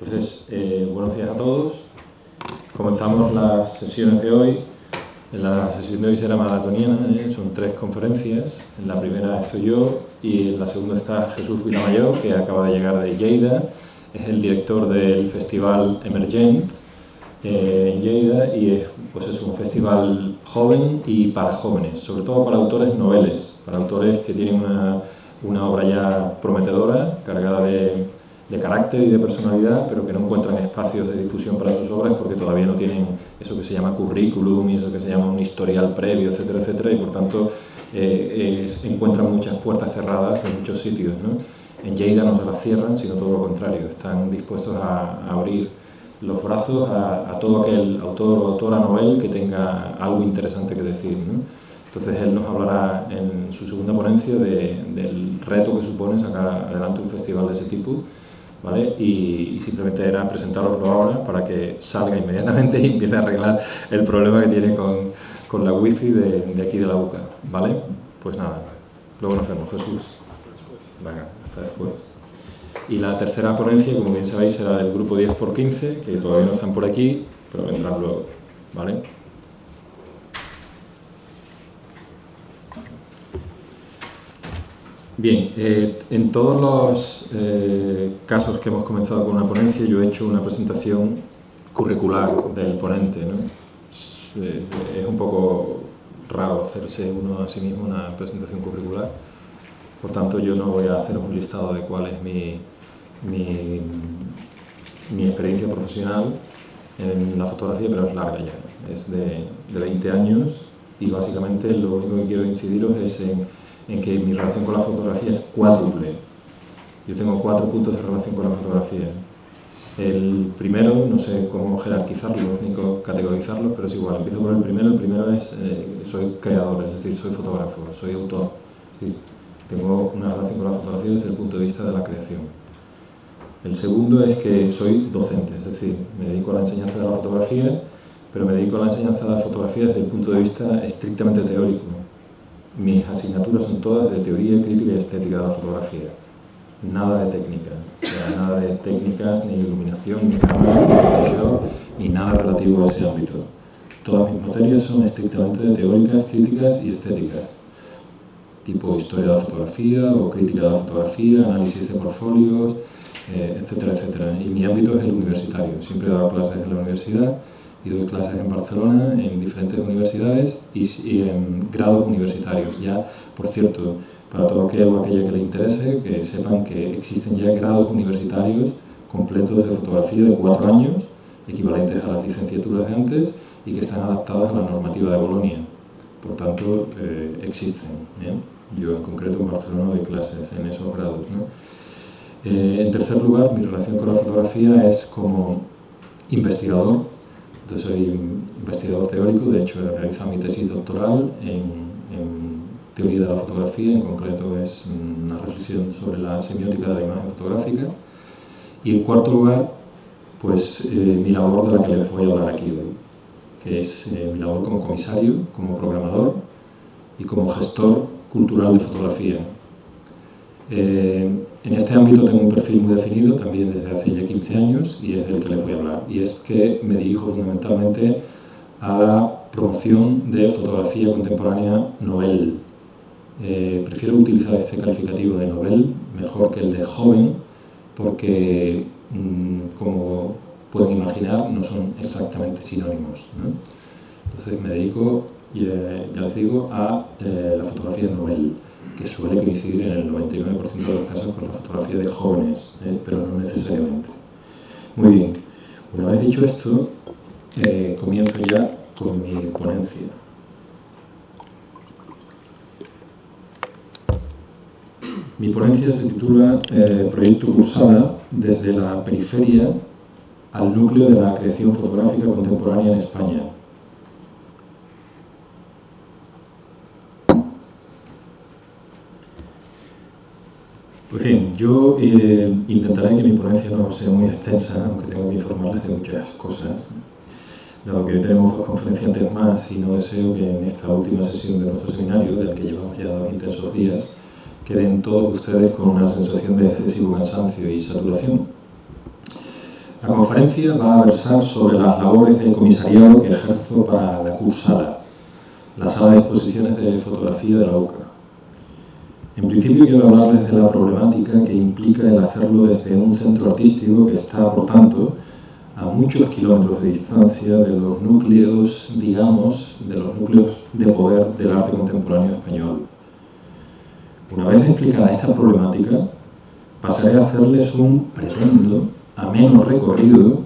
Entonces, buenos días a todos. Comenzamos las sesiones de hoy. La sesión de hoy será maratoniana, son 3 conferencias. En la primera estoy yo y en la segunda está Jesús Vilamayor, que acaba de llegar de Lleida. Es el director del Festival Emergent en Lleida y es un festival joven y para jóvenes, sobre todo para autores noveles, para autores que tienen una obra ya prometedora, cargada de carácter y de personalidad, pero que no encuentran espacios de difusión para sus obras porque todavía no tienen eso que se llama currículum y eso que se llama un historial previo, etcétera, etcétera, y por tanto encuentran muchas puertas cerradas en muchos sitios, ¿no? En Lleida no se las cierran, sino todo lo contrario, están dispuestos a abrir los brazos a todo aquel autor o autora novel que tenga algo interesante que decir, ¿no? Entonces él nos hablará en su segunda ponencia del reto que supone sacar adelante un festival de ese tipo, ¿vale? Y simplemente era presentaroslo ahora para que salga inmediatamente y empiece a arreglar el problema que tiene con la wifi de aquí de la UCA, ¿vale? Pues nada, luego nos vemos, Jesús. Venga, hasta después. Y la tercera ponencia, como bien sabéis, será del grupo 10×15, que todavía no están por aquí, pero vendrán luego, ¿vale? Bien, en todos los casos que hemos comenzado con una ponencia, yo he hecho una presentación curricular del ponente, ¿no? Es un poco raro hacerse uno a sí mismo una presentación curricular, por tanto yo no voy a hacer un listado de cuál es mi experiencia profesional en la fotografía, pero es larga ya, es de 20 años y básicamente lo único que quiero incidiros es en que mi relación con la fotografía es cuádruple. Yo tengo 4 puntos de relación con la fotografía. El primero, no sé cómo jerarquizarlos ni cómo categorizarlos, pero es igual, empiezo por el primero. El primero es, soy creador, es decir, soy fotógrafo, soy autor. Es decir, tengo una relación con la fotografía desde el punto de vista de la creación. El segundo es que soy docente, es decir, me dedico a la enseñanza de la fotografía, pero me dedico a la enseñanza de la fotografía desde el punto de vista estrictamente teórico. Mis asignaturas son todas de teoría, crítica y estética de la fotografía. Nada de técnica, o sea, nada de técnicas, ni iluminación, ni cámaras, ni Photoshop, ni nada relativo a ese ámbito. Todas mis materias son estrictamente teóricas, críticas y estéticas. Tipo historia de la fotografía o crítica de la fotografía, análisis de portfolios, etcétera, etcétera. Y mi ámbito es el universitario. Siempre he dado clases en la universidad y doy clases en Barcelona, en diferentes universidades y en grados universitarios. Ya, por cierto, para todo aquel o aquella que le interese, que sepan que existen ya grados universitarios completos de fotografía de 4 años, equivalentes a las licenciaturas de antes, y que están adaptados a la normativa de Bolonia. Por tanto, existen, ¿eh? Yo en concreto en Barcelona doy clases en esos grados, ¿no? En tercer lugar, mi relación con la fotografía es como investigador. Entonces soy investigador teórico, de hecho he realizado mi tesis doctoral en teoría de la fotografía, en concreto es una reflexión sobre la semiótica de la imagen fotográfica. Y en cuarto lugar, pues mi labor de la que les voy a hablar aquí hoy, que es mi labor como comisario, como programador y como gestor cultural de fotografía. En este ámbito tengo un perfil muy definido también desde hace ya 15 años y es del que les voy a hablar. Y es que me dirijo fundamentalmente a la promoción de fotografía contemporánea novel. Prefiero utilizar este calificativo de novel mejor que el de joven porque, como pueden imaginar, no son exactamente sinónimos, ¿no? Entonces me dedico, ya les digo, a la fotografía novel, que suele coincidir en el 99% de los casos con la fotografía de jóvenes, pero no necesariamente. Muy bien, una vez dicho esto, comienzo ya con mi ponencia. Mi ponencia se titula Proyecto Cursada desde la periferia al núcleo de la creación fotográfica contemporánea en España. Pues bien, yo intentaré que mi ponencia no sea muy extensa, aunque tengo que informarles de muchas cosas. Dado que tenemos 2 conferenciantes más y no deseo que en esta última sesión de nuestro seminario, del que llevamos ya 2 intensos días, queden todos ustedes con una sensación de excesivo cansancio y saturación. La conferencia va a versar sobre las labores de comisariado que ejerzo para la Cursala, la sala de exposiciones de fotografía de la UCA. En principio quiero hablarles de la problemática que implica el hacerlo desde un centro artístico que está, por tanto, a muchos kilómetros de distancia de los núcleos, digamos, de los núcleos de poder del arte contemporáneo español. Una vez explicada esta problemática, pasaré a hacerles un, pretendo, ameno recorrido,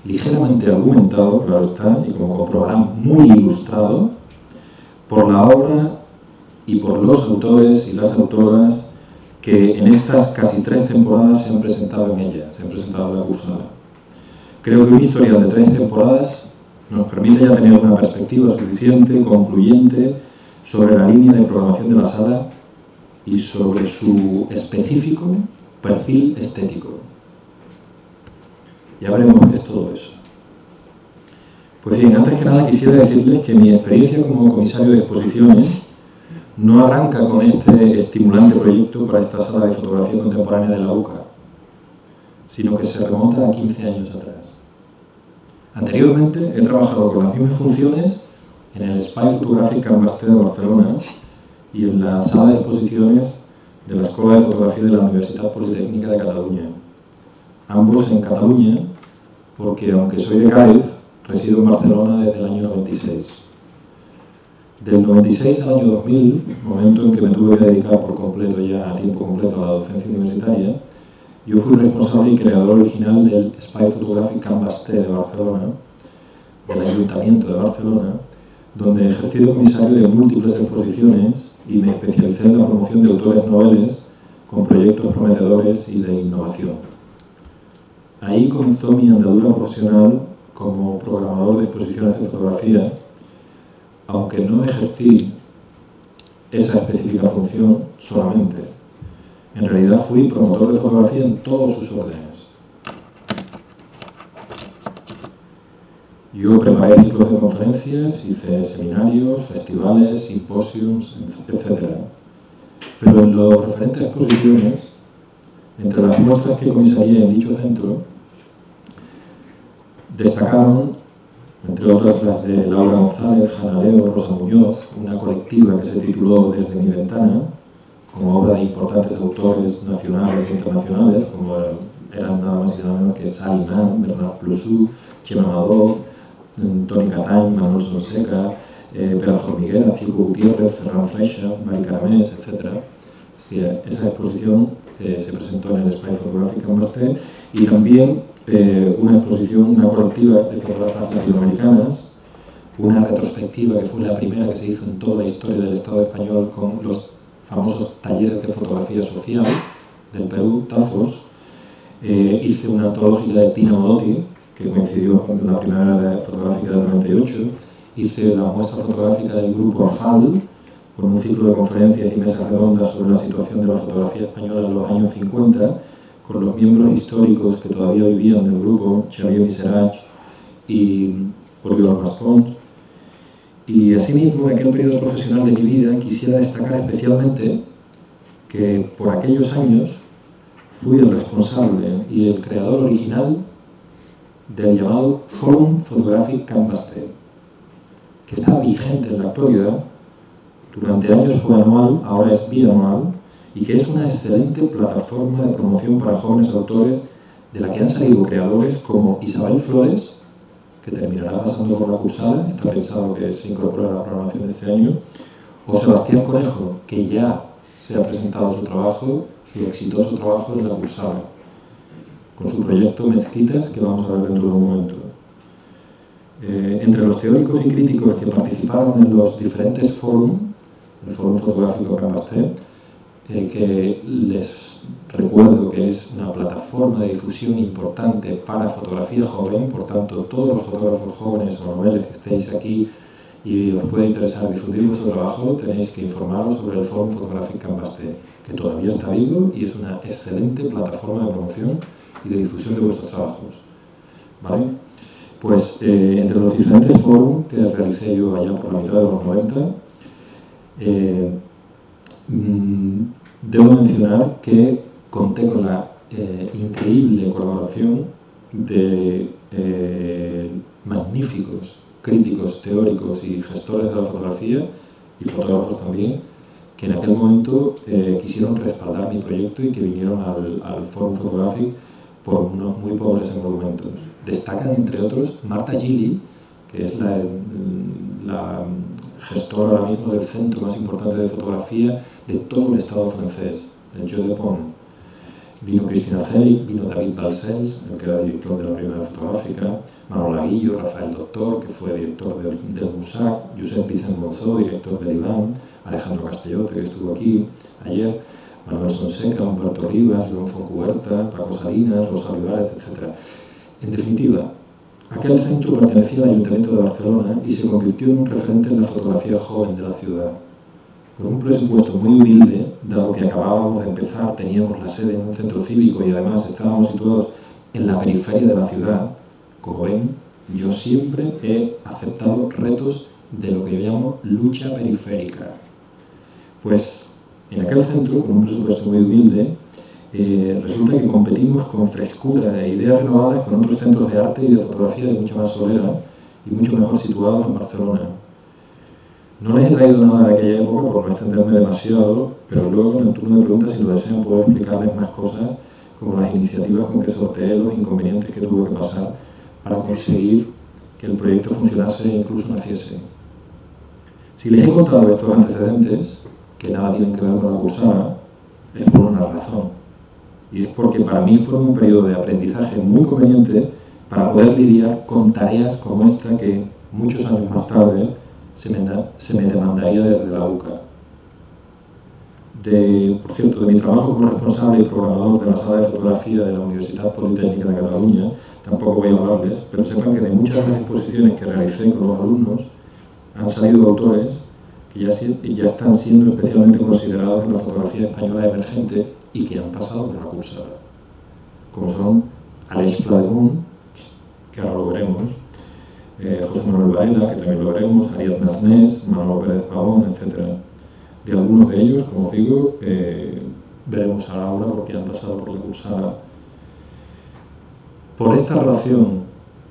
ligeramente argumentado, claro está, y como comprobarán, muy ilustrado, por la obra y por los autores y las autoras que en estas casi 3 temporadas se han presentado en ella, se han presentado en la Cursala. Creo que un historial de 3 temporadas nos permite ya tener una perspectiva suficiente, concluyente, sobre la línea de programación de la sala y sobre su específico perfil estético. Ya veremos qué es todo eso. Pues bien, antes que nada quisiera decirles que mi experiencia como comisario de exposiciones no arranca con este estimulante proyecto para esta sala de fotografía contemporánea de la UCA, sino que se remonta a 15 años atrás. Anteriormente he trabajado con las mismas funciones en el Espai Fotogràfic Can Basté de Barcelona y en la sala de exposiciones de la Escuela de Fotografía de la Universidad Politécnica de Cataluña. Ambos en Cataluña, porque aunque soy de Cádiz, resido en Barcelona desde el año 96. Del 96 al año 2000, momento en que me tuve que dedicar por completo, ya a tiempo completo, a la docencia universitaria, yo fui responsable y creador original del Espai Fotogràfic Can Basté de Barcelona, del Ayuntamiento de Barcelona, donde ejercí de comisario de múltiples exposiciones y me especialicé en la promoción de autores noveles con proyectos prometedores y de innovación. Ahí comenzó mi andadura profesional como programador de exposiciones de fotografía, aunque no ejercí esa específica función solamente. En realidad fui promotor de fotografía en todos sus órdenes. Yo preparé ciclos de conferencias, hice seminarios, festivales, simposios, etc. Pero en lo referente a exposiciones, entre las muestras que comisarié en dicho centro, destacaron, entre otras, las de Laura González, Jana Leo, Rosa Muñoz, una colectiva que se tituló Desde mi ventana, con obra de importantes autores nacionales e internacionales, como eran nada más y nada menos que Sally Mann, Bernard Ploussu, Chema Madoz, Toni Catany, Manuel Sonseca, Pere Formiguera, Cico Gutiérrez, Ferran Freixa, Mari Caramés, etc. Sí, esa exposición se presentó en el Espai Fotogràfic Can Basté y también una exposición, una colectiva de fotógrafas latinoamericanas, una retrospectiva que fue la primera que se hizo en toda la historia del Estado español con los famosos talleres de fotografía social del Perú, TAFOS. Hice una antológica de Tina Modotti, que coincidió con la primera fotográfica del 98. Hice la muestra fotográfica del grupo AFAL, con un ciclo de conferencias y mesas redondas sobre la situación de la fotografía española en los años 50, con los miembros históricos que todavía vivían del grupo, Xavier Miserach y Oriol Maspons. Y asimismo, en aquel periodo profesional de mi vida, quisiera destacar especialmente que por aquellos años fui el responsable y el creador original del llamado Fòrum Fotogràfic Can Basté, que está vigente en la actualidad. Durante años fue anual, ahora es bianual, y que es una excelente plataforma de promoción para jóvenes autores de la que han salido creadores como Isabel Flores, que terminará pasando por la Cursala, está pensado que se incorpore a la programación de este año, o Sebastián Conejo, que ya se ha presentado su trabajo, su exitoso trabajo en la Cursala, con su proyecto Mezquitas, que vamos a ver dentro de un momento. Entre los teóricos y críticos que participaron en los diferentes fórum, el Fòrum Fotográfico Can Basté, que les recuerdo que es una plataforma de difusión importante para fotografía joven, por tanto, todos los fotógrafos jóvenes o noveles que estéis aquí y os puede interesar difundir vuestro trabajo, tenéis que informaros sobre el Fòrum Fotográfic Can Basté, que todavía está vivo y es una excelente plataforma de promoción y de difusión de vuestros trabajos. ¿Vale? Pues entre los diferentes fórum que realicé yo allá por la mitad de los 90, debo mencionar que conté con la increíble colaboración de magníficos críticos, teóricos y gestores de la fotografía, y fotógrafos también, que en aquel momento quisieron respaldar mi proyecto y que vinieron al Forum Photographic por unos muy pobres emolumentos. Destacan, entre otros, Marta Gili, que es la gestora ahora mismo del centro más importante de fotografía de todo el Estado francés, el Jeu de Paume. Vino Cristina Celi, vino David Balcells, el que era director de la Brigada Fotográfica, Manolo Laguillo, Rafael Doctor, que fue director del MUSAC, Josep Vicent Monzó, director del IBAN, Alejandro Castellote, que estuvo aquí ayer, Manuel Sonseca, Humberto Rivas, León Foncuberta, Paco Salinas, Rosa Olivares, etc. En definitiva, aquel centro pertenecía al Ayuntamiento de Barcelona y se convirtió en un referente en la fotografía joven de la ciudad. Con un presupuesto muy humilde, dado que acabábamos de empezar, teníamos la sede en un centro cívico y además estábamos situados en la periferia de la ciudad, como ven, yo siempre he aceptado retos de lo que yo llamo lucha periférica. Pues en aquel centro, con un presupuesto muy humilde, resulta que competimos con frescura e ideas renovadas con otros centros de arte y de fotografía de mucha más solera y mucho mejor situados en Barcelona. No les he traído nada de aquella época por no extenderme demasiado, pero luego en el turno de preguntas, si lo desean, puedo explicarles más cosas, como las iniciativas con que sorteé, los inconvenientes que tuvo que pasar para conseguir que el proyecto funcionase e incluso naciese. Si les he contado estos antecedentes, que nada tienen que ver con la cursada, es por una razón. Y es porque para mí fue un periodo de aprendizaje muy conveniente para poder lidiar con tareas como esta que muchos años más tarde se me demandaría desde la UCA. Por cierto, de mi trabajo como responsable y programador de la sala de fotografía de la Universitat Politécnica de Cataluña, tampoco voy a hablarles, pero sepan que de muchas de las exposiciones que realicé con los alumnos han salido autores que ya están siendo especialmente considerados en la fotografía española emergente y que han pasado por la cursada, como son Aleix Pla-de-Munt, que ahora lo veremos, José Manuel Baela, que también lo veremos, Ariadna Arnés, Manolo Pérez Pavón, etc. De algunos de ellos, como os digo, veremos ahora porque han pasado por la cursada. Por esta relación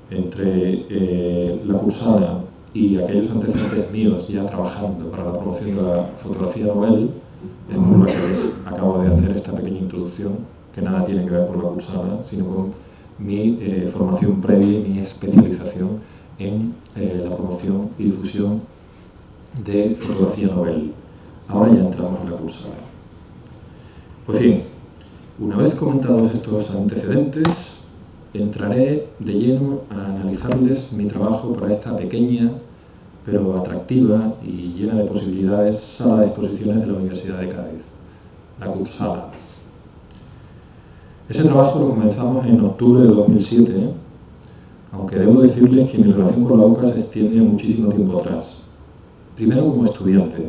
entre la cursada y aquellos antecedentes míos ya trabajando para la promoción de la fotografía novel, es por la que les acabo de hacer esta pequeña introducción, que nada tiene que ver con la cursada, sino con mi formación previa y mi especialización en la promoción y difusión de fotografía novel. Ahora ya entramos en la cursada. Pues bien, una vez comentados estos antecedentes, entraré de lleno a analizarles mi trabajo para esta pequeña, pero atractiva y llena de posibilidades sala de exposiciones de la Universidad de Cádiz, la Cursala. Ese trabajo lo comenzamos en octubre de 2007, aunque debo decirles que mi relación con la UCA se extiende a muchísimo tiempo atrás. Primero como estudiante,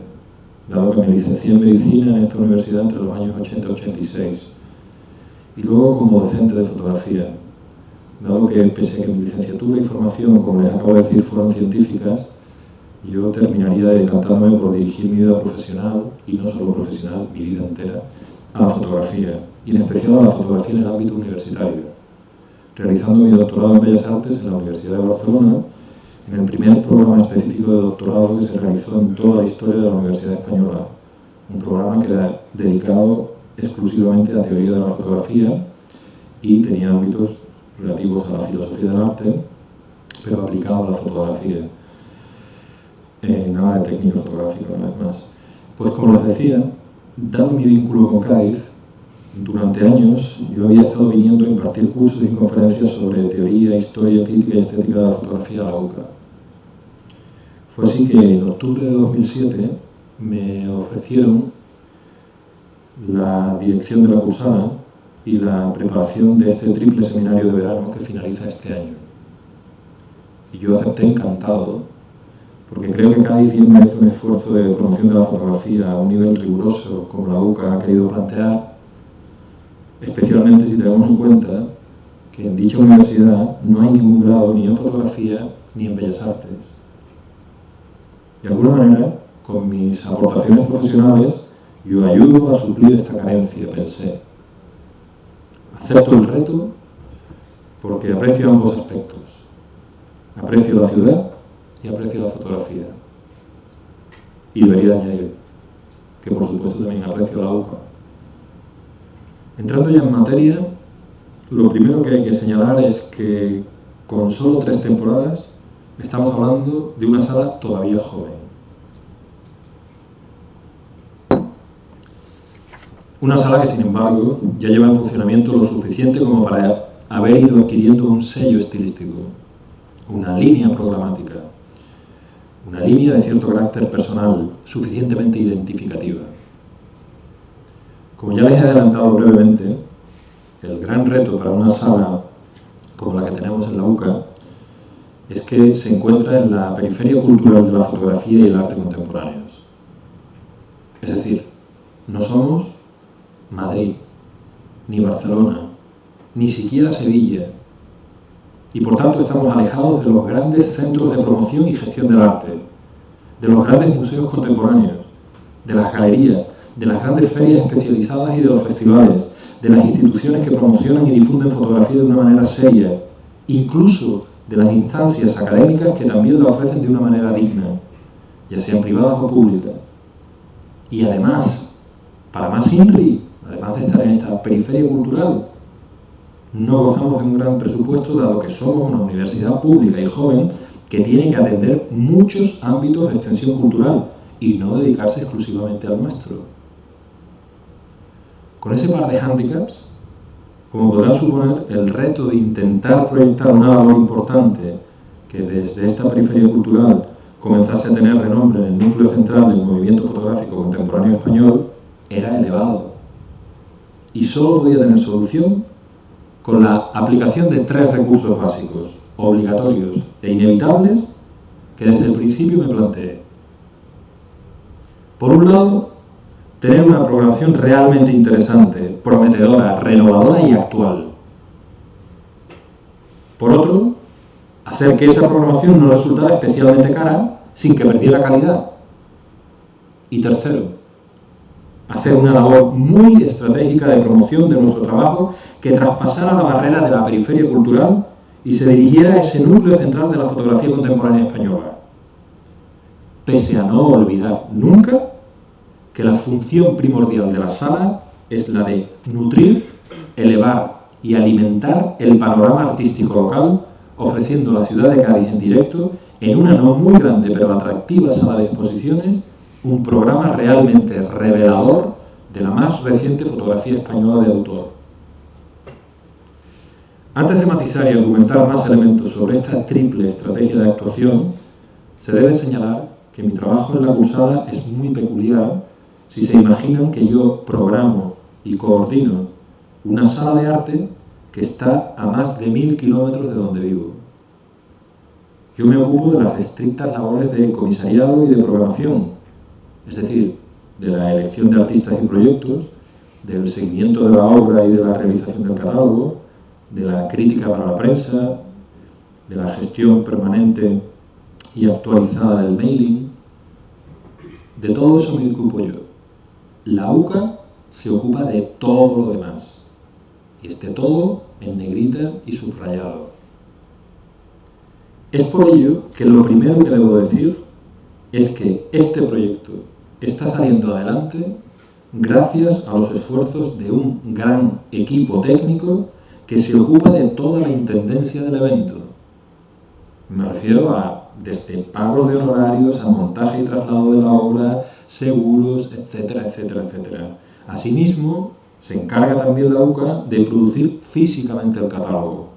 dado que me licencié en Medicina en esta universidad entre los años 80 y 86, y luego como docente de fotografía, dado que pese a que mi licenciatura y formación, como les acabo de decir, fueron científicas, yo terminaría decantándome por dirigir mi vida profesional, y no solo profesional, mi vida entera, a la fotografía, y en especial a la fotografía en el ámbito universitario, realizando mi doctorado en Bellas Artes en la Universidad de Barcelona, en el primer programa específico de doctorado que se realizó en toda la historia de la Universidad Española, un programa que era dedicado exclusivamente a teoría de la fotografía y tenía ámbitos relativos a la filosofía del arte, pero aplicado a la fotografía. Nada de técnico fotográfico, una vez más. Pues como les decía, dado mi vínculo con Cádiz, durante años yo había estado viniendo a impartir cursos y conferencias sobre teoría, historia, crítica y estética de la fotografía a la UCA. Fue así que en octubre de 2007 me ofrecieron la dirección de la cursada y la preparación de este triple seminario de verano que finaliza este año. Y yo acepté encantado, porque creo que Cádiz bien merece un esfuerzo de promoción de la fotografía a un nivel riguroso, como la UCA ha querido plantear, especialmente si tenemos en cuenta que en dicha universidad no hay ningún grado ni en fotografía ni en bellas artes. De alguna manera, con mis aportaciones profesionales, yo ayudo a suplir esta carencia, pensé. Acepto el reto porque aprecio ambos aspectos. Aprecio la ciudad y aprecio la fotografía. Y debería añadir que, por supuesto, también aprecio la UCA. Entrando ya en materia, lo primero que hay que señalar es que con solo 3 temporadas estamos hablando de una sala todavía joven. Una sala que, sin embargo, ya lleva en funcionamiento lo suficiente como para haber ido adquiriendo un sello estilístico, una línea programática, una línea de cierto carácter personal, suficientemente identificativa. Como ya les he adelantado brevemente, el gran reto para una sala como la que tenemos en la UCA es que se encuentra en la periferia cultural de la fotografía y el arte contemporáneos. Es decir, no somos Madrid, ni Barcelona, ni siquiera Sevilla, y por tanto estamos alejados de los grandes centros de promoción y gestión del arte, de los grandes museos contemporáneos, de las galerías, de las grandes ferias especializadas y de los festivales, de las instituciones que promocionan y difunden fotografía de una manera seria, incluso de las instancias académicas que también la ofrecen de una manera digna, ya sean privadas o públicas. Y además, para más INRI, además de estar en esta periferia cultural, no gozamos de un gran presupuesto, dado que somos una universidad pública y joven que tiene que atender muchos ámbitos de extensión cultural y no dedicarse exclusivamente al nuestro. Con ese par de hándicaps, como podrán suponer, el reto de intentar proyectar una labor importante que desde esta periferia cultural comenzase a tener renombre en el núcleo central del movimiento fotográfico contemporáneo español era elevado y solo podía tener solución con la aplicación de 3 recursos básicos, obligatorios e inevitables, que desde el principio me planteé. Por un lado, tener una programación realmente interesante, prometedora, renovadora y actual. Por otro, hacer que esa programación no resultara especialmente cara sin que perdiera calidad. Y tercero, hacer una labor muy estratégica de promoción de nuestro trabajo que traspasara la barrera de la periferia cultural y se dirigiera a ese núcleo central de la fotografía contemporánea española. Pese a no olvidar nunca que la función primordial de la sala es la de nutrir, elevar y alimentar el panorama artístico local, ofreciendo la ciudad de Cádiz en directo, en una no muy grande pero atractiva sala de exposiciones, un programa realmente revelador de la más reciente fotografía española de autor. Antes de matizar y argumentar más elementos sobre esta triple estrategia de actuación, se debe señalar que mi trabajo en la cursada es muy peculiar si se imaginan que yo programo y coordino una sala de arte que está a más de 1000 kilómetros de donde vivo. Yo me ocupo de las estrictas labores de comisariado y de programación, es decir, de la elección de artistas y proyectos, del seguimiento de la obra y de la realización del catálogo, de la crítica para la prensa, de la gestión permanente y actualizada del mailing. De todo eso me ocupo yo. La UCA se ocupa de todo lo demás, y este todo en negrita y subrayado. Es por ello que lo primero que debo decir es que este proyecto está saliendo adelante gracias a los esfuerzos de un gran equipo técnico que se ocupa de toda la intendencia del evento. Me refiero a desde pagos de honorarios, a montaje y traslado de la obra, seguros, etcétera, etcétera, etcétera. Asimismo, se encarga también la UCA de producir físicamente el catálogo.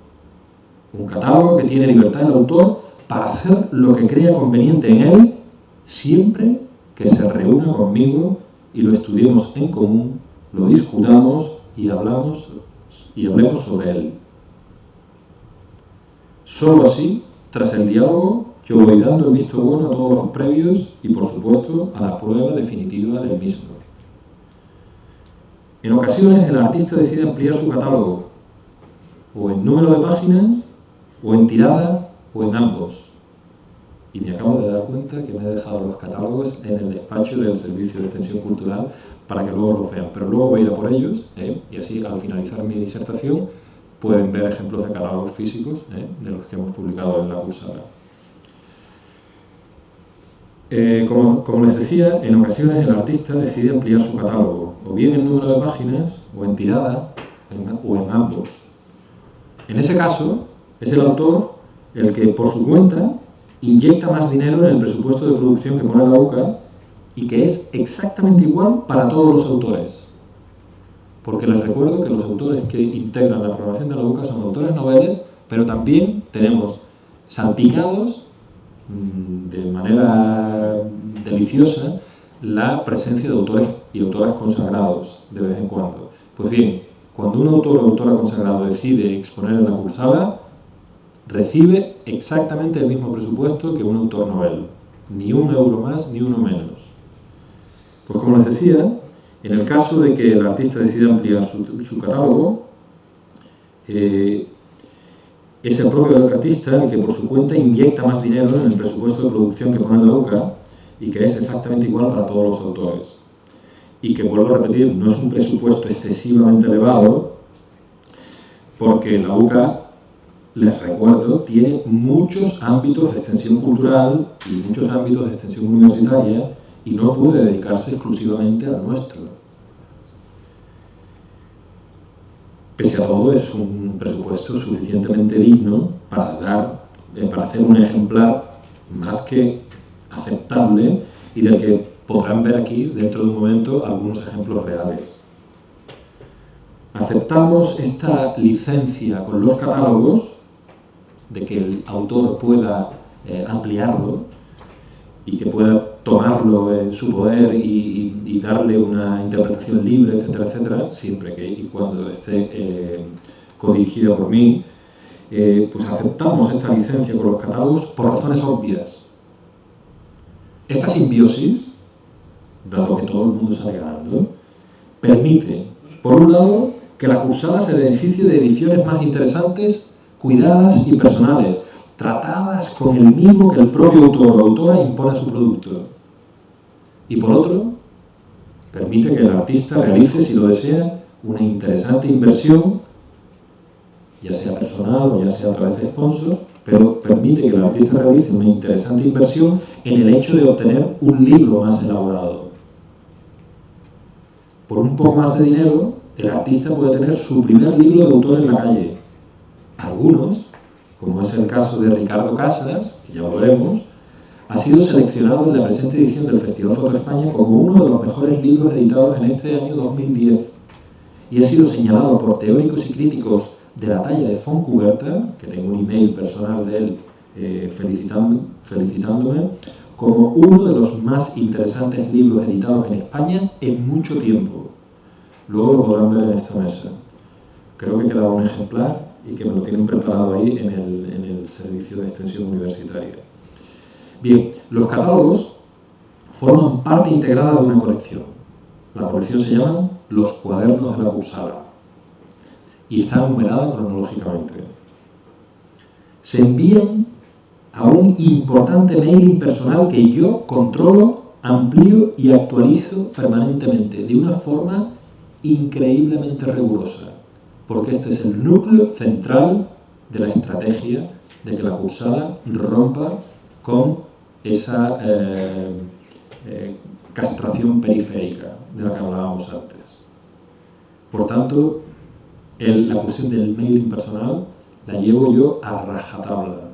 Un catálogo que tiene libertad el autor para hacer lo que crea conveniente en él, siempre que se reúna conmigo y lo estudiemos en común, lo discutamos y hablemos sobre él. Solo así, tras el diálogo, yo voy dando el visto bueno a todos los previos y, por supuesto, a la prueba definitiva del mismo. En ocasiones, el artista decide ampliar su catálogo, o en número de páginas, o en tirada, o en ambos. Y me acabo de dar cuenta que me he dejado los catálogos en el despacho del Servicio de Extensión Cultural para que luego los vean. Pero luego voy a ir a por ellos, y así, al finalizar mi disertación, pueden ver ejemplos de catálogos físicos de los que hemos publicado en la Cursala. Como les decía, en ocasiones el artista decide ampliar su catálogo, o bien en número de páginas, o en tirada, o en ambos. En ese caso, es el autor el que, por su cuenta, inyecta más dinero en el presupuesto de producción que pone la UCA y que es exactamente igual para todos los autores. Porque les recuerdo que los autores que integran la programación de la UCA son autores noveles, pero también tenemos salpicados de manera deliciosa la presencia de autores y autoras consagrados de vez en cuando. Pues bien, cuando un autor o autora consagrado decide exponer en la Cursala, recibe exactamente el mismo presupuesto que un autor novel, ni un euro más ni uno menos. Pues como les decía, en el caso de que el artista decida ampliar su catálogo, es el propio artista el que por su cuenta inyecta más dinero en el presupuesto de producción que pone la UCA y que es exactamente igual para todos los autores. Y que, vuelvo a repetir, no es un presupuesto excesivamente elevado, porque la UCA, les recuerdo, tiene muchos ámbitos de extensión cultural y muchos ámbitos de extensión universitaria y no puede dedicarse exclusivamente al nuestro. Pese a todo, es un presupuesto suficientemente digno para hacer un ejemplar más que aceptable y del que podrán ver aquí, dentro de un momento, algunos ejemplos reales. Aceptamos esta licencia con los catálogos de que el autor pueda ampliarlo y que pueda tomarlo en su poder y darle una interpretación libre, etcétera, etcétera, siempre que y cuando esté codirigida por mí, pues aceptamos esta licencia con los catálogos por razones obvias. Esta simbiosis, dado que todo el mundo sale ganando, permite, por un lado, que la Cursala se beneficie de ediciones más interesantes, cuidadas y personales, tratadas con el mimo que el propio autor o autora impone a su producto. Y por otro, permite que el artista realice, si lo desea, una interesante inversión, ya sea personal o ya sea a través de sponsors, pero permite que el artista realice una interesante inversión en el hecho de obtener un libro más elaborado. Por un poco más de dinero, el artista puede tener su primer libro de autor en la calle. Algunos, como es el caso de Ricardo Casas, que ya lo veremos, ha sido seleccionado en la presente edición del Festival Foto España como uno de los mejores libros editados en este año 2010 y ha sido señalado por teóricos y críticos de la talla de Fontcuberta, que tengo un email personal de él felicitándome, como uno de los más interesantes libros editados en España en mucho tiempo. Luego lo podrán ver en esta mesa. Creo que queda un ejemplar y que me lo tienen preparado ahí en el servicio de extensión universitaria. Bien, los catálogos forman parte integrada de una colección. La colección se llama Los Cuadernos de la Cursala y está numerada cronológicamente. Se envían a un importante mailing personal que yo controlo, amplío y actualizo permanentemente de una forma increíblemente rigurosa, porque este es el núcleo central de la estrategia de que la Cursala rompa con esa castración periférica de la que hablábamos antes. Por tanto, la cuestión del mailing personal la llevo yo a rajatabla.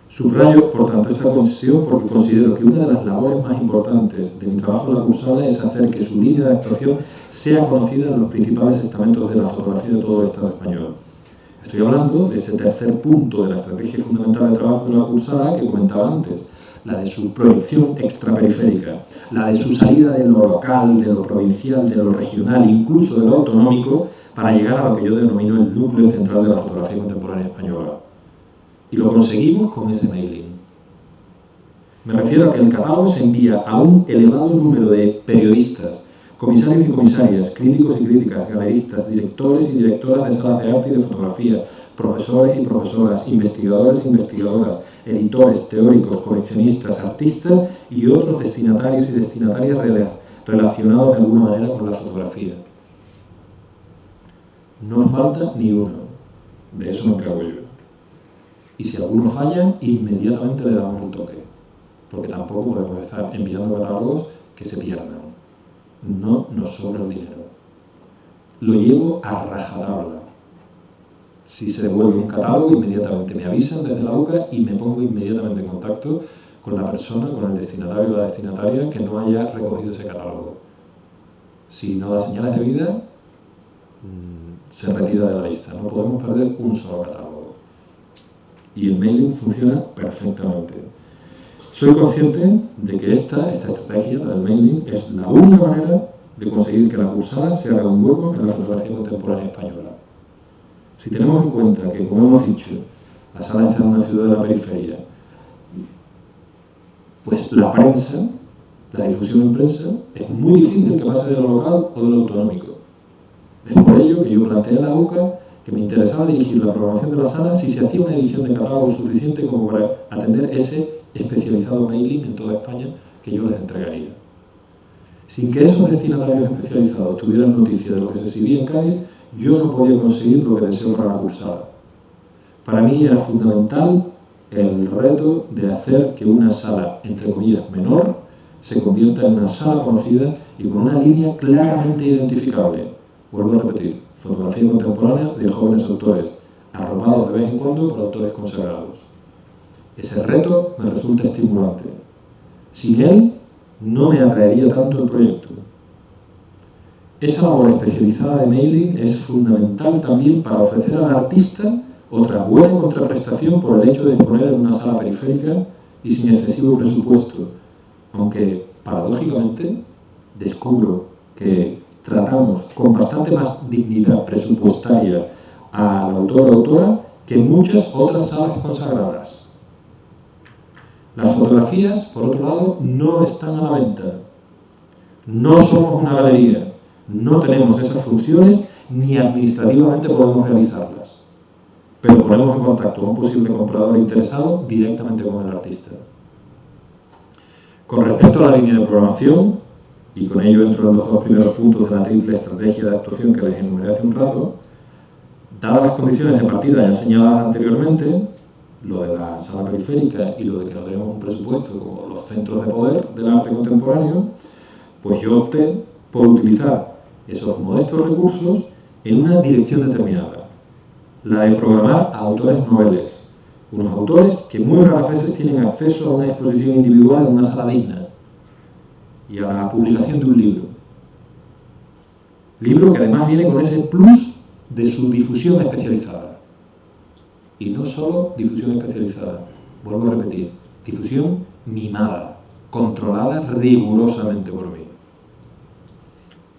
Subrayo, por tanto, esta cuestión porque considero que una de las labores más importantes de mi trabajo en la Cursala es hacer que su línea de actuación sea conocida en los principales estamentos de la fotografía de todo el Estado español. Estoy hablando de ese tercer punto de la estrategia fundamental de trabajo de la Cursala que comentaba antes, la de su proyección extraperiférica, la de su salida de lo local, de lo provincial, de lo regional, incluso de lo autonómico, para llegar a lo que yo denomino el núcleo central de la fotografía contemporánea española. Y lo conseguimos con ese mailing. Me refiero a que el catálogo se envía a un elevado número de periodistas, comisarios y comisarias, críticos y críticas, galeristas, directores y directoras de salas de arte y de fotografía, profesores y profesoras, investigadores e investigadoras, editores, teóricos, coleccionistas, artistas y otros destinatarios y destinatarias relacionados de alguna manera con la fotografía. No falta ni uno. De eso me encargo yo. Y si alguno falla, inmediatamente le damos el toque. Porque tampoco podemos estar enviando catálogos que se pierdan. No nos sobra el dinero. Lo llevo a rajatabla. Si se devuelve un catálogo, inmediatamente me avisan desde la UCA y me pongo inmediatamente en contacto con la persona, con el destinatario o la destinataria que no haya recogido ese catálogo. Si no da señales de vida, se retira de la lista. No podemos perder un solo catálogo. Y el mailing funciona perfectamente. Soy consciente de que esta estrategia, la del mailing, es la única manera de conseguir que la cursada se haga un hueco en la fotografía contemporánea española. Si tenemos en cuenta que, como hemos dicho, la sala está en una ciudad de la periferia, pues la prensa, la difusión en prensa, es muy difícil que pase de lo local o de lo autonómico. Es por ello que yo planteé a la UCA que me interesaba dirigir la programación de la sala si se hacía una edición de catálogo suficiente como para atender ese especializado mailing en toda España que yo les entregaría. Sin que esos destinatarios especializados tuvieran noticia de lo que se exhibía en Cádiz, yo no podía conseguir lo que deseo para la cursada. Para mí era fundamental el reto de hacer que una sala, entre comillas, menor, se convierta en una sala conocida y con una línea claramente identificable. Vuelvo a repetir, fotografía contemporánea de jóvenes autores, arropados de vez en cuando por autores consagrados. Ese reto me resulta estimulante. Sin él, no me atraería tanto el proyecto. Esa labor especializada de mailing es fundamental también para ofrecer al artista otra buena contraprestación por el hecho de exponer en una sala periférica y sin excesivo presupuesto, aunque paradójicamente descubro que tratamos con bastante más dignidad presupuestaria al autor o autora que en muchas otras salas consagradas. Las fotografías, por otro lado, no están a la venta. No somos una galería. No tenemos esas funciones ni administrativamente podemos realizarlas. Pero ponemos en contacto a un posible comprador interesado directamente con el artista. Con respecto a la línea de programación, y con ello entro en los dos primeros puntos de la triple estrategia de actuación que les enumeré hace un rato, dadas las condiciones de partida ya señaladas anteriormente, lo de la sala periférica y lo de que no tenemos un presupuesto como los centros de poder del arte contemporáneo, pues yo opté por utilizar esos modestos recursos en una dirección determinada, la de programar a autores noveles, unos autores que muy raras veces tienen acceso a una exposición individual en una sala digna y a la publicación de un libro que además viene con ese plus de su difusión especializada. Y no solo difusión especializada, vuelvo a repetir, difusión mimada, controlada rigurosamente por mí.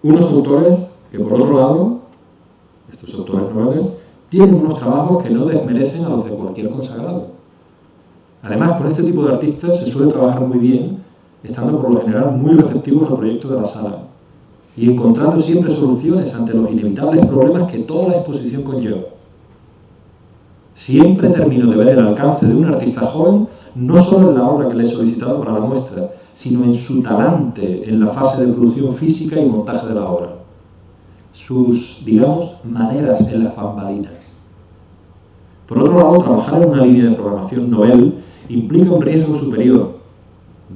Unos autores que, por otro lado, estos autores noveles, tienen unos trabajos que no desmerecen a los de cualquier consagrado. Además, con este tipo de artistas se suele trabajar muy bien, estando por lo general muy receptivos al proyecto de la sala y encontrando siempre soluciones ante los inevitables problemas que toda la exposición conlleva. Siempre termino de ver el alcance de un artista joven, no solo en la obra que le he solicitado para la muestra, sino en su talante en la fase de producción física y montaje de la obra. Sus, digamos, maneras en las bambalinas. Por otro lado, trabajar en una línea de programación novel implica un riesgo superior,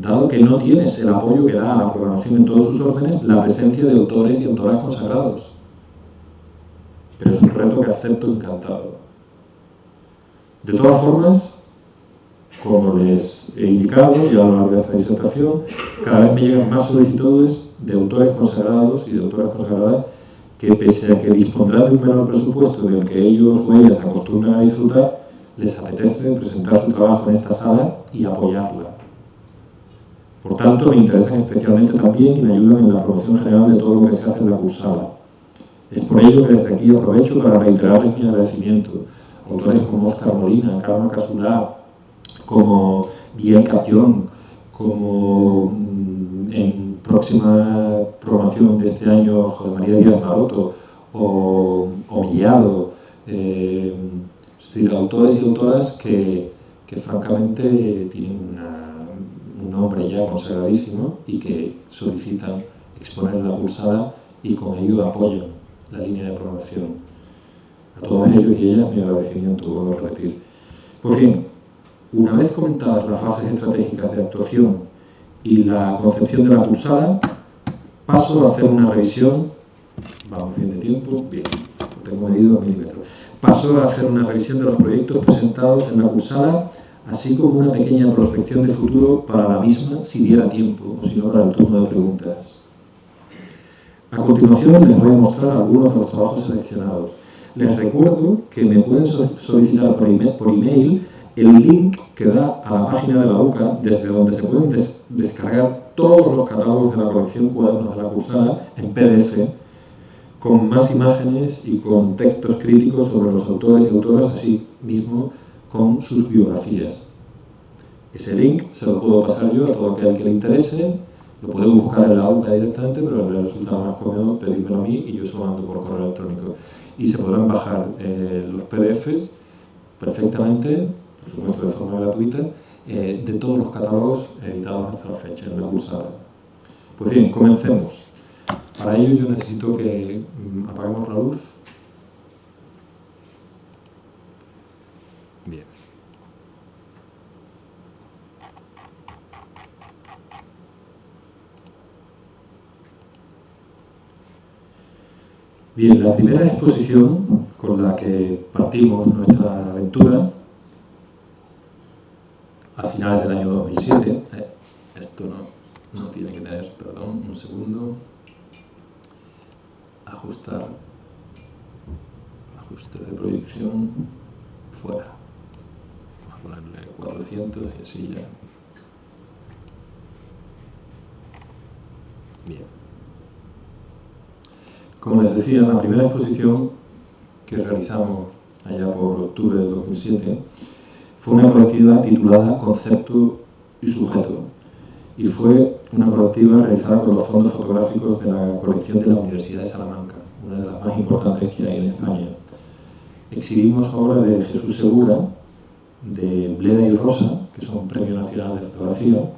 dado que no tienes el apoyo que da a la programación en todos sus órdenes la presencia de autores y autoras consagrados. Pero es un reto que acepto encantado. De todas formas, como les he indicado ya a lo largo de esta disertación, cada vez me llegan más solicitudes de autores consagrados y de autoras consagradas que, pese a que dispondrán de un menor presupuesto del que ellos o ellas acostumbran a disfrutar, les apetece presentar su trabajo en esta sala y apoyarla. Por tanto, me interesan especialmente también y me ayudan en la promoción general de todo lo que se hace en la cursada. Es por ello que desde aquí aprovecho para reiterarles mi agradecimiento. Autores como Óscar Molina, Carmen Casulá, como Guillermo Capión, como en próxima programación de este año José María Díaz Maroto o Millado, es decir, autores y autoras que francamente tienen un nombre ya consagradísimo y que solicitan exponer la cursada y con ello apoyan la línea de programación. A todos ellos y ellas mi agradecimiento, vuelvo a repetir. Pues bien, una vez comentadas las bases estratégicas de actuación y la concepción de la cursada, paso a hacer una revisión. Vamos bien de tiempo, bien, lo tengo medido a milímetros. Paso a hacer una revisión de los proyectos presentados en la cursada, así como una pequeña prospección de futuro para la misma, si diera tiempo, o si no, para el turno de preguntas. A continuación les voy a mostrar algunos de los trabajos seleccionados. Les recuerdo que me pueden solicitar por email el link que da a la página de la UCA, desde donde se pueden descargar todos los catálogos de la colección Cuadernos de la Cursada en PDF, con más imágenes y con textos críticos sobre los autores y autoras, así mismo con sus biografías. Ese link se lo puedo pasar yo a todo aquel que le interese. Lo puede buscar en la UCA directamente, pero le resulta más cómodo pedírmelo a mí y yo se lo mando por correo electrónico. Y se podrán bajar los PDFs perfectamente, por supuesto de forma gratuita, de todos los catálogos editados hasta la fecha en la cursada. Pues bien, comencemos. Para ello yo necesito que apaguemos la luz. Bien. Bien, la primera exposición con la que partimos nuestra aventura a finales del año 2007, esto no tiene que tener, perdón, un segundo, ajustar, ajuste de proyección, fuera, vamos a ponerle 400 y así ya. Bien. Como les decía, la primera exposición que realizamos allá por octubre del 2007 fue una colectiva titulada Concepto y Sujeto, y fue una colectiva realizada con los fondos fotográficos de la colección de la Universidad de Salamanca, una de las más importantes que hay en España. Exhibimos obras de Jesús Segura, de Bleda y Rosa, que son Premio Nacional de Fotografía,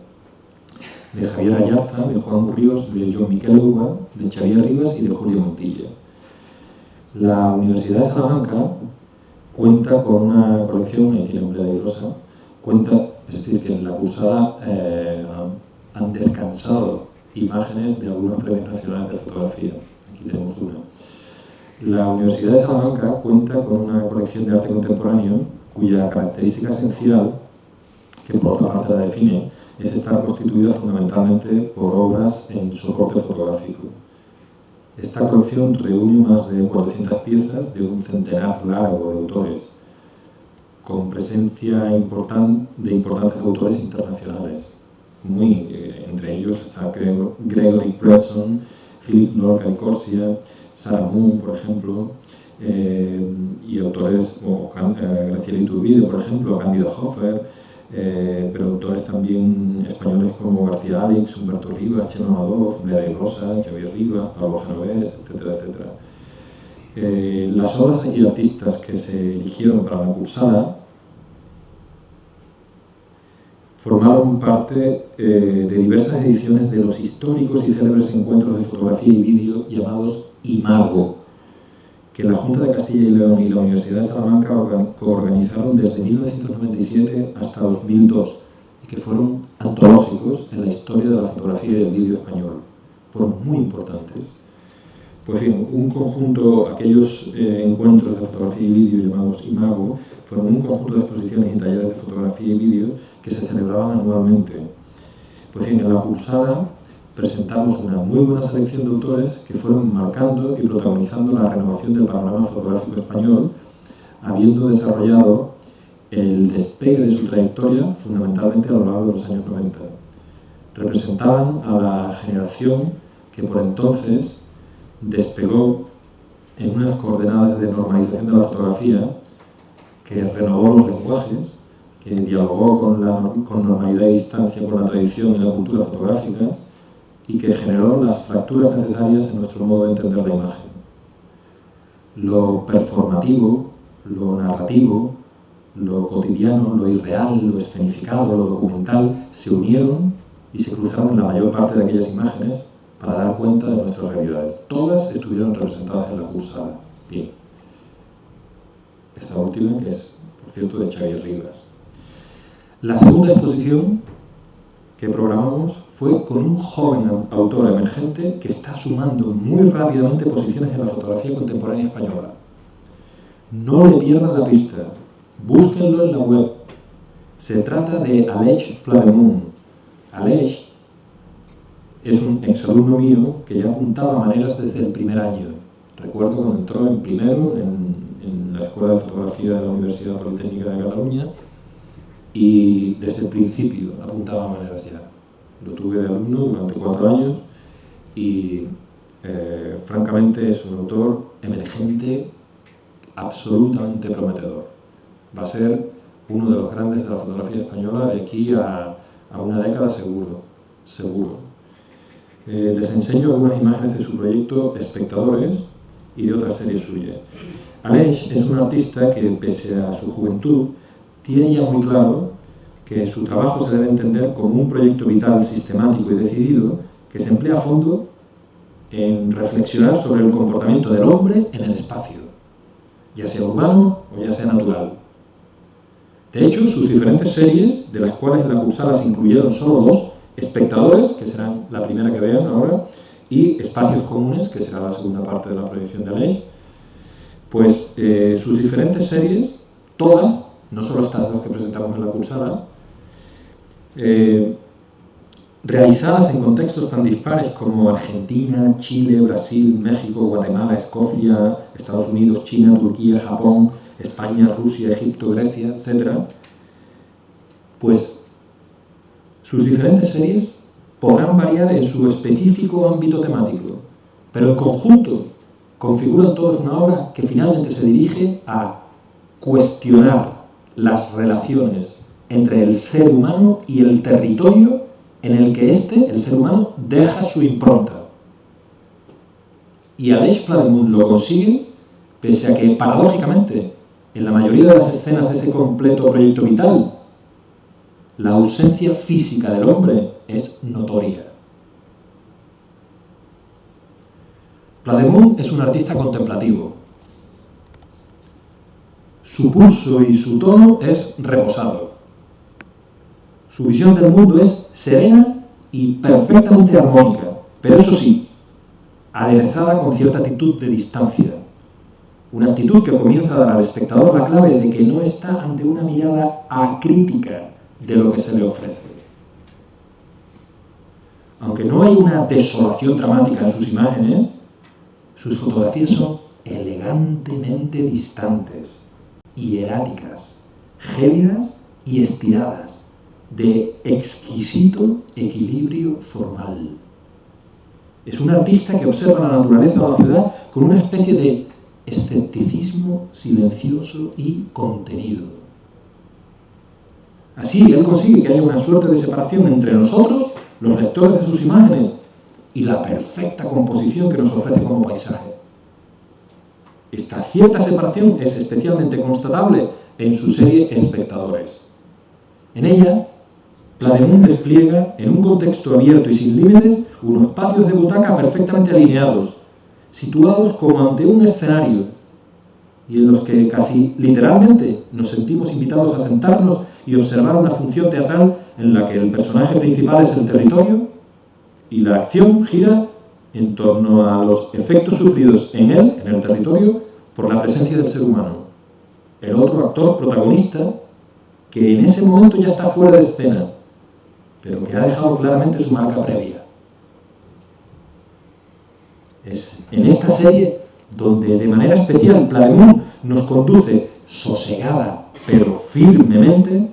de Javier Ayarza, de Juan Ríos, de Joan Miquel Uva, de Xavier Rivas y de Julio Montilla. La Universidad de Salamanca cuenta con una colección, ahí tiene Bleda y Rosa, es decir, que en la cursada han descansado imágenes de algunos premios nacionales de fotografía. Aquí tenemos una. La Universidad de Salamanca cuenta con una colección de arte contemporáneo cuya característica esencial, que por otra parte la define, es estar constituida fundamentalmente por obras en soporte fotográfico. Esta colección reúne más de 400 piezas de un centenar largo de autores, con presencia de importantes autores internacionales. Entre ellos está Gregory Bretson, Philip Lorca y Corsia, Sarah Moon, por ejemplo, y autores como Graciela Iturbide, por ejemplo, Cándido Hofer, pero autores también españoles como García Alix, Humberto Rivas, Chema Madoz, Bleda y Rosa, Xavier Rivas, Pablo Genovés, etcétera, etcétera. Las obras y artistas que se eligieron para la cursada formaron parte de diversas ediciones de los históricos y célebres encuentros de fotografía y vídeo llamados IMAGO, que la Junta de Castilla y León y la Universidad de Salamanca organizaron desde 1997 hasta 2002 y que fueron antológicos en la historia de la fotografía y del vídeo español. Fueron muy importantes. Pues bien, aquellos encuentros de fotografía y vídeo llamados IMAGO fueron un conjunto de exposiciones y talleres de fotografía y vídeo que se celebraban anualmente. Pues bien, en la cursada presentamos una muy buena selección de autores que fueron marcando y protagonizando la renovación del panorama fotográfico español, habiendo desarrollado el despegue de su trayectoria fundamentalmente a lo largo de los años 90. Representaban a la generación que por entonces despegó en unas coordenadas de normalización de la fotografía, que renovó los lenguajes, que dialogó con normalidad y distancia con la tradición y la cultura fotográficas, y que generó las fracturas necesarias en nuestro modo de entender la imagen. Lo performativo, lo narrativo, lo cotidiano, lo irreal, lo escenificado, lo documental, se unieron y se cruzaron en la mayor parte de aquellas imágenes para dar cuenta de nuestras realidades. Todas estuvieron representadas en la cursada. Bien. esta última, que es, por cierto, de Xavier Rivas. La segunda exposición que programamos fue con un joven autor emergente que está sumando muy rápidamente posiciones en la fotografía contemporánea española. No le pierdan la pista, búsquenlo en la web. Se trata de Aleix Plademunt. Aleix es un exalumno mío que ya apuntaba maneras desde el primer año. Recuerdo cuando entró en primero en la Escuela de Fotografía de la Universidad Politécnica de Cataluña y desde el principio apuntaba maneras ya. Lo tuve de alumno durante 4 años y francamente es un autor emergente, absolutamente prometedor. Va a ser uno de los grandes de la fotografía española de aquí a una década seguro. Les enseño algunas imágenes de su proyecto Espectadores y de otras series suyas. Aleix es un artista que, pese a su juventud, tiene ya muy claro que su trabajo se debe entender como un proyecto vital, sistemático y decidido que se emplea a fondo en reflexionar sobre el comportamiento del hombre en el espacio, ya sea urbano o ya sea natural. De hecho, sus diferentes series, de las cuales en la cursada se incluyeron solo 2, Espectadores, que serán la primera que vean ahora, y Espacios Comunes, que será la segunda parte de la proyección de Aleix, pues sus diferentes series, todas, no solo estas 2 que presentamos en la cursada, realizadas en contextos tan dispares como Argentina, Chile, Brasil, México, Guatemala, Escocia, Estados Unidos, China, Turquía, Japón, España, Rusia, Egipto, Grecia, etc., pues sus diferentes series podrán variar en su específico ámbito temático, pero en conjunto configuran todos una obra que finalmente se dirige a cuestionar las relaciones entre el ser humano y el territorio en el que el ser humano, deja su impronta. Y Aleix Plademunt lo consigue, pese a que, paradójicamente, en la mayoría de las escenas de ese completo proyecto vital, la ausencia física del hombre es notoria. Plademunt es un artista contemplativo. Su pulso y su tono es reposado. Su visión del mundo es serena y perfectamente armónica, pero eso sí, aderezada con cierta actitud de distancia. Una actitud que comienza a dar al espectador la clave de que no está ante una mirada acrítica de lo que se le ofrece. Aunque no hay una desolación dramática en sus imágenes, sus fotografías son elegantemente distantes, hieráticas, gélidas y estiradas, de exquisito equilibrio formal. Es un artista que observa la naturaleza o la ciudad con una especie de escepticismo silencioso y contenido. Así, él consigue que haya una suerte de separación entre nosotros, los lectores de sus imágenes, y la perfecta composición que nos ofrece como paisaje. Esta cierta separación es especialmente constatable en su serie Espectadores. En ella, Plademunt despliega, en un contexto abierto y sin límites, unos patios de butaca perfectamente alineados, situados como ante un escenario, y en los que casi literalmente nos sentimos invitados a sentarnos y observar una función teatral en la que el personaje principal es el territorio y la acción gira en torno a los efectos sufridos en él, en el territorio, por la presencia del ser humano. El otro actor protagonista que en ese momento ya está fuera de escena, pero que ha dejado claramente su marca previa. Es en esta serie donde de manera especial Plademunt nos conduce sosegada pero firmemente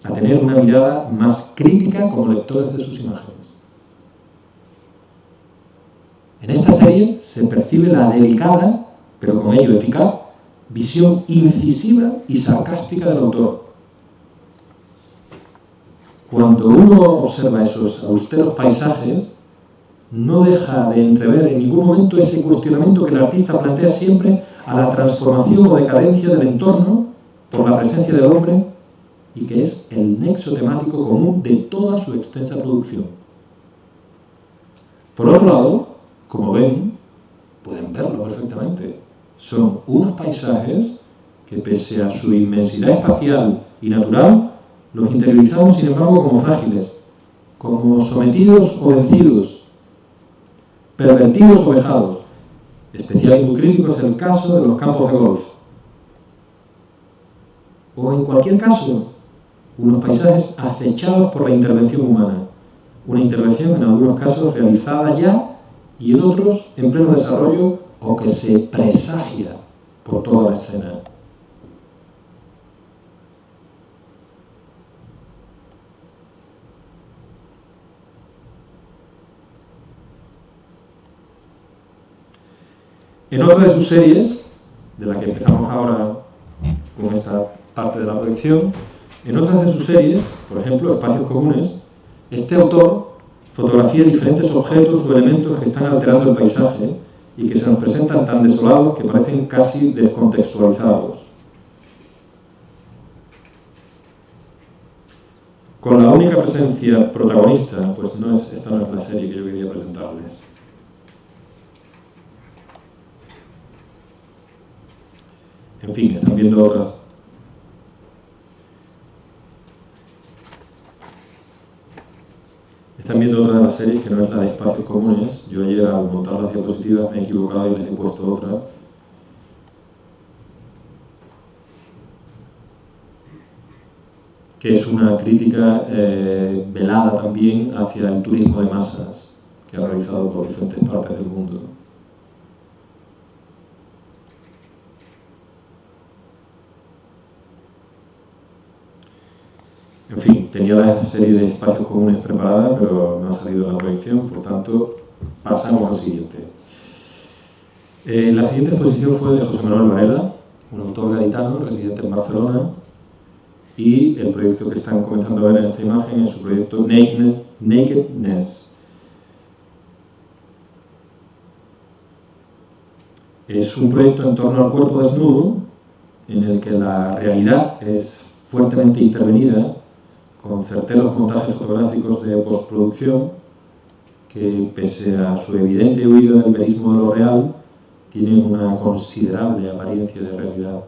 a tener una mirada más crítica como lectores de sus imágenes. En esta serie se percibe la delicada, pero con ello eficaz, visión incisiva y sarcástica del autor. Cuando uno observa esos austeros paisajes, no deja de entrever en ningún momento ese cuestionamiento que el artista plantea siempre a la transformación o decadencia del entorno por la presencia del hombre y que es el nexo temático común de toda su extensa producción. Por otro lado, como ven, pueden verlo perfectamente, son unos paisajes que pese a su inmensidad espacial y natural, los interiorizamos sin embargo como frágiles, como sometidos o vencidos, pervertidos o vejados. Especial y muy crítico es el caso de los campos de golf. O en cualquier caso, unos paisajes acechados por la intervención humana. Una intervención en algunos casos realizada ya y en otros en pleno desarrollo o que se presagia por toda la escena. En otra de sus series, de la que empezamos ahora con esta parte de la proyección, en otras de sus series, por ejemplo, Espacios Comunes, este autor fotografía diferentes objetos o elementos que están alterando el paisaje y que se nos presentan tan desolados que parecen casi descontextualizados. Con la única presencia protagonista, pues esta no es la serie que yo quería presentarles. En fin, están viendo otras. Están viendo otra de las series que no es la de Espacios Comunes. Yo ayer al montar las diapositivas me he equivocado y les he puesto otra. Que es una crítica velada también hacia el turismo de masas que ha realizado por diferentes partes del mundo. En fin, tenía la serie de Espacios Comunes preparada, pero no ha salido la proyección, por tanto, pasamos al siguiente. La siguiente exposición fue de José Manuel Varela, un autor gaditano residente en Barcelona, y el proyecto que están comenzando a ver en esta imagen es su proyecto Nakedness. Es un proyecto en torno al cuerpo desnudo, en el que la realidad es fuertemente intervenida con certeros montajes fotográficos de postproducción que, pese a su evidente huida del verismo de lo real, tienen una considerable apariencia de realidad.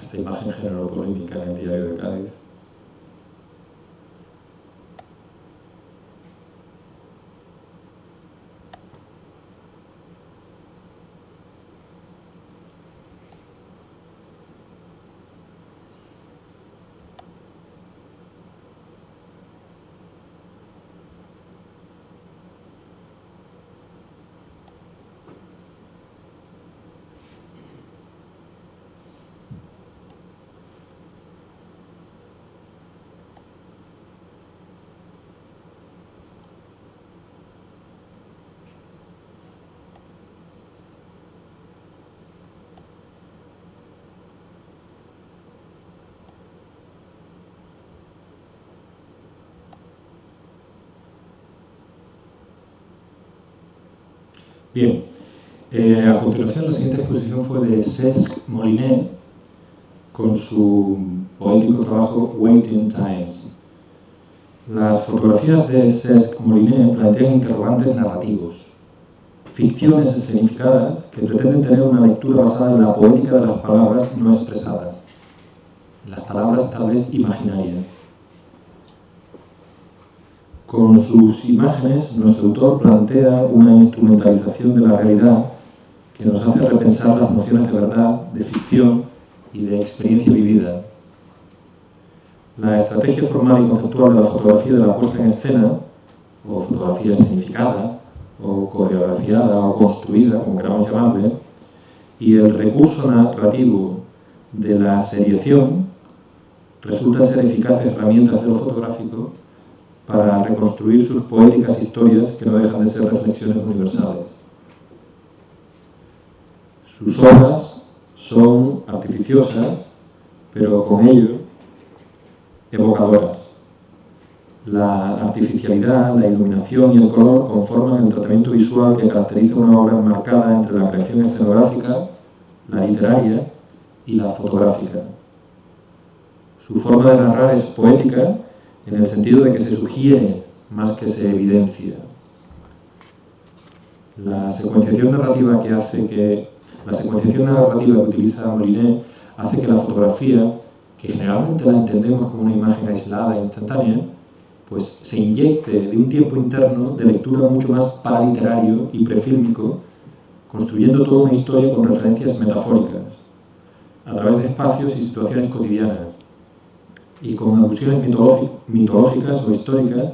Esta imagen generó polémica en el diario de Cádiz. Bien, a continuación la siguiente exposición fue de Cesc Molinet con su poético trabajo Waiting Times. Las fotografías de Cesc Molinet plantean interrogantes narrativos, ficciones escenificadas que pretenden tener una lectura basada en la poética de las palabras no expresadas, las palabras tal vez imaginarias. Con sus imágenes, nuestro autor plantea una instrumentalización de la realidad que nos hace repensar las nociones de verdad, de ficción y de experiencia vivida. La estrategia formal y conceptual de la fotografía de la puesta en escena, o fotografía escenificada, o coreografiada, o construida, como queramos llamarle, y el recurso narrativo de la seriación resultan ser eficaces herramientas de lo fotográfico para reconstruir sus poéticas historias que no dejan de ser reflexiones universales. Sus obras son artificiosas, pero con ello evocadoras. La artificialidad, la iluminación y el color conforman el tratamiento visual que caracteriza una obra enmarcada entre la creación escenográfica, la literaria y la fotográfica. Su forma de narrar es poética en el sentido de que se sugiere más que se evidencia. La secuenciación narrativa que utiliza Molinet hace que la fotografía, que generalmente la entendemos como una imagen aislada e instantánea, pues se inyecte de un tiempo interno de lectura mucho más paraliterario y prefílmico, construyendo toda una historia con referencias metafóricas, a través de espacios y situaciones cotidianas, y con alusiones mitológicas o históricas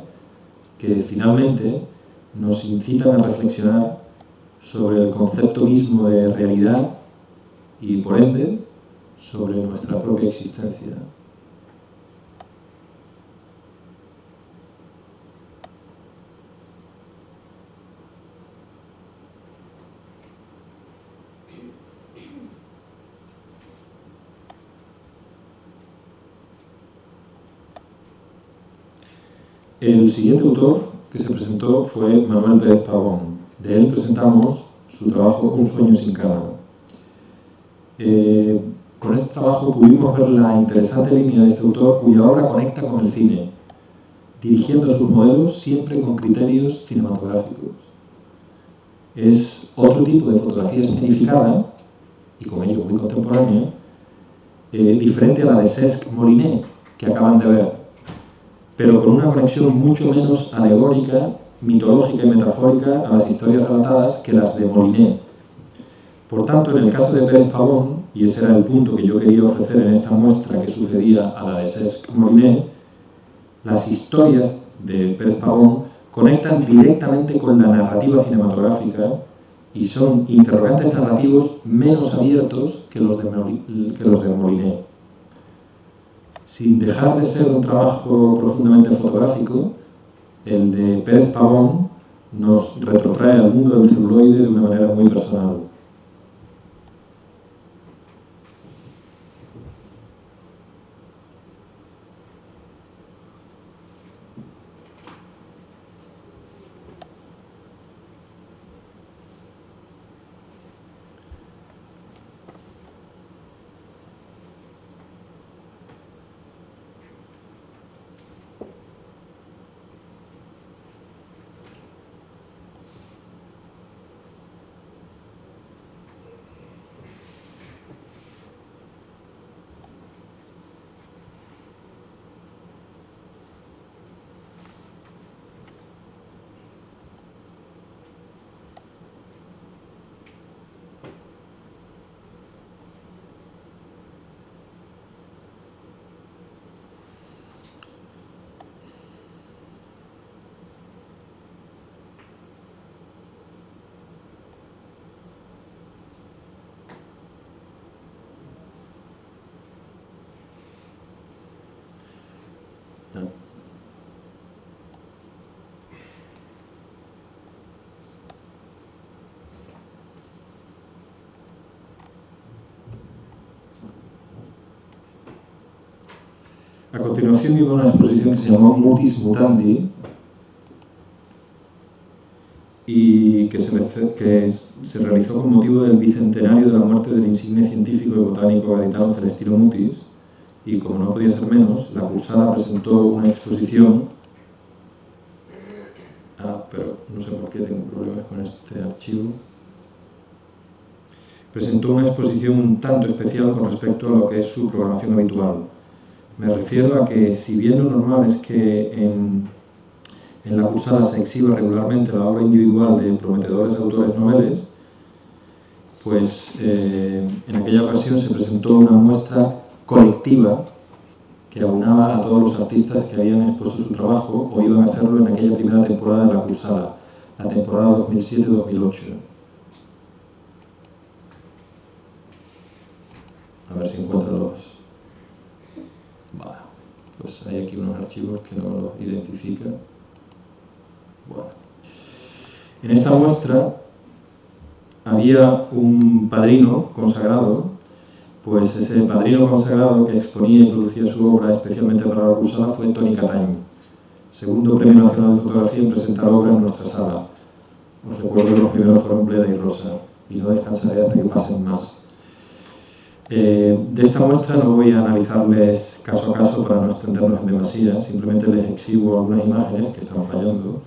que finalmente nos incitan a reflexionar sobre el concepto mismo de realidad y, por ende, sobre nuestra propia existencia. El siguiente autor que se presentó fue Manuel Pérez Pavón. De él presentamos su trabajo Un sueño sin cama. Con este trabajo pudimos ver la interesante línea de este autor, cuya obra conecta con el cine, dirigiendo sus modelos siempre con criterios cinematográficos. Es otro tipo de fotografía escenificada, y con ello muy contemporánea, diferente a la de Cesc Molinet, que acaban de ver, pero con una conexión mucho menos alegórica, mitológica y metafórica a las historias relatadas que las de Molinet. Por tanto, en el caso de Pérez Pavón, y ese era el punto que yo quería ofrecer en esta muestra que sucedía a la de Cesc Molinet, las historias de Pérez Pavón conectan directamente con la narrativa cinematográfica y son interrogantes narrativos menos abiertos que los de Molinet. Sin dejar de ser un trabajo profundamente fotográfico, el de Pérez Pavón nos retrotrae al mundo del celuloide de una manera muy personal. A continuación iba una exposición que se llamó Mutis Mutandi y que se realizó con motivo del bicentenario de la muerte del insigne científico y botánico gaditano Celestino Mutis, y como no podía ser menos, la cursada presentó una exposición. Pero no sé por qué tengo problemas con este archivo. Presentó una exposición un tanto especial con respecto a lo que es su programación habitual. Me refiero a que, si bien lo normal es que en la cursada se exhiba regularmente la obra individual de prometedores autores noveles, pues en aquella ocasión se presentó una muestra colectiva que aunaba a todos los artistas que habían expuesto su trabajo o iban a hacerlo en aquella primera temporada de la cursada, la temporada 2007-2008. A ver si encuentro los... Vale, pues hay aquí unos archivos que no los identifican. Bueno. En esta muestra había un padrino consagrado, pues ese padrino consagrado que exponía y producía su obra especialmente para la Cursala fue Toni Catany, segundo Premio Nacional de Fotografía en presentar obra en nuestra sala. Os recuerdo que los primeros fueron Bleda y Rosa, y no descansaré hasta que pasen más. De esta muestra no voy a analizarles caso a caso para no extendernos en demasía, simplemente les exhibo algunas imágenes que están fallando.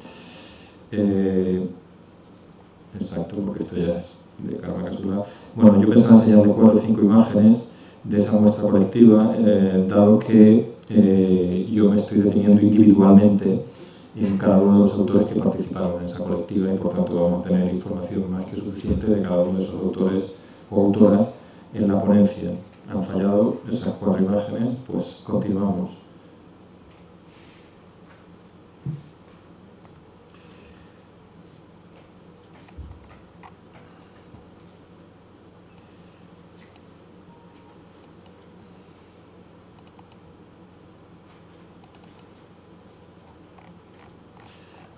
Exacto, porque esto ya es de Karma Casula. Bueno, yo pensaba enseñarles 4 o 5 imágenes de esa muestra colectiva, dado que yo me estoy deteniendo individualmente en cada uno de los autores que participaron en esa colectiva y por tanto vamos a tener información más que suficiente de cada uno de esos autores o autoras en la ponencia. Han fallado esas 4 imágenes, pues continuamos.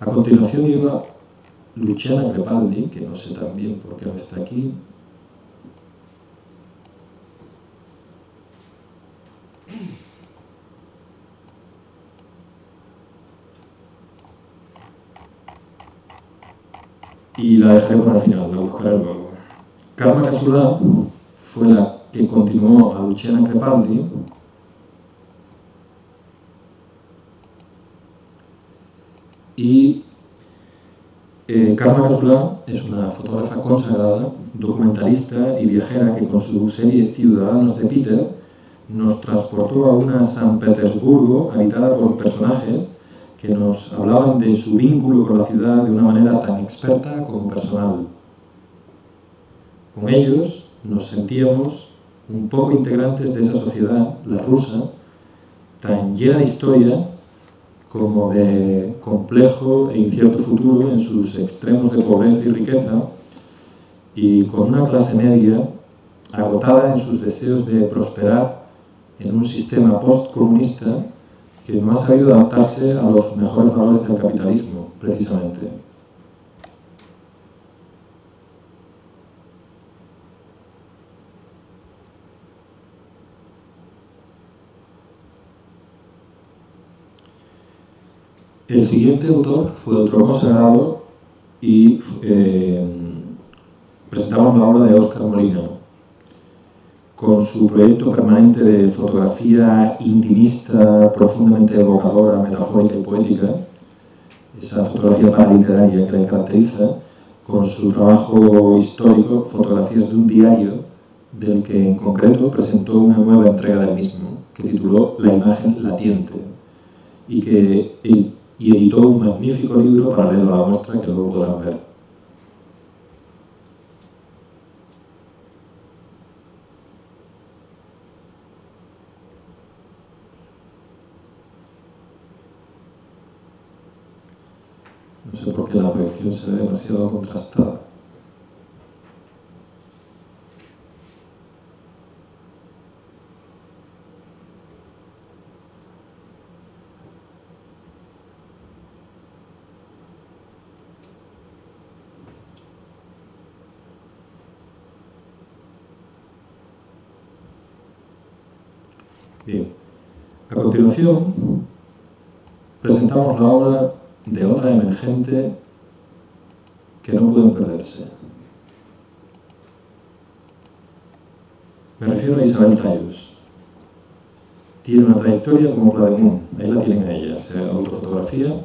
A continuación iba Luciana Crepaldi, que no sé tan bien por qué no está aquí. Y la dejaré para el final, la buscaré luego. Karma Casula fue la que continuó a Luciana Crepaldi. Y Karma Casula es una fotógrafa consagrada, documentalista y viajera que con su serie Ciudadanos de Peter nos transportó a una San Petersburgo habitada por personajes que nos hablaban de su vínculo con la ciudad de una manera tan experta como personal. Con ellos nos sentíamos un poco integrantes de esa sociedad, la rusa, tan llena de historia como de complejo e incierto futuro en sus extremos de pobreza y riqueza, y con una clase media agotada en sus deseos de prosperar en un sistema postcomunista que no ha sabido adaptarse a los mejores valores del capitalismo, precisamente. El siguiente autor fue otro consagrado y presentamos la obra de Óscar Molina, con su proyecto permanente de fotografía intimista, profundamente evocadora, metafórica y poética, esa fotografía paraliteraria que le caracteriza, con su trabajo histórico, Fotografías de un diario, del que en concreto presentó una nueva entrega del mismo, que tituló La imagen latiente, y editó un magnífico libro paralelo a la muestra que luego podrán ver. No sé por qué la proyección se ve demasiado contrastada. Bien, a continuación presentamos la obra de otra emergente que no pueden perderse. Me refiero a Isabel Tallus. Tiene una trayectoria como Pla de Moon, ahí la tienen a ella, se autofotografía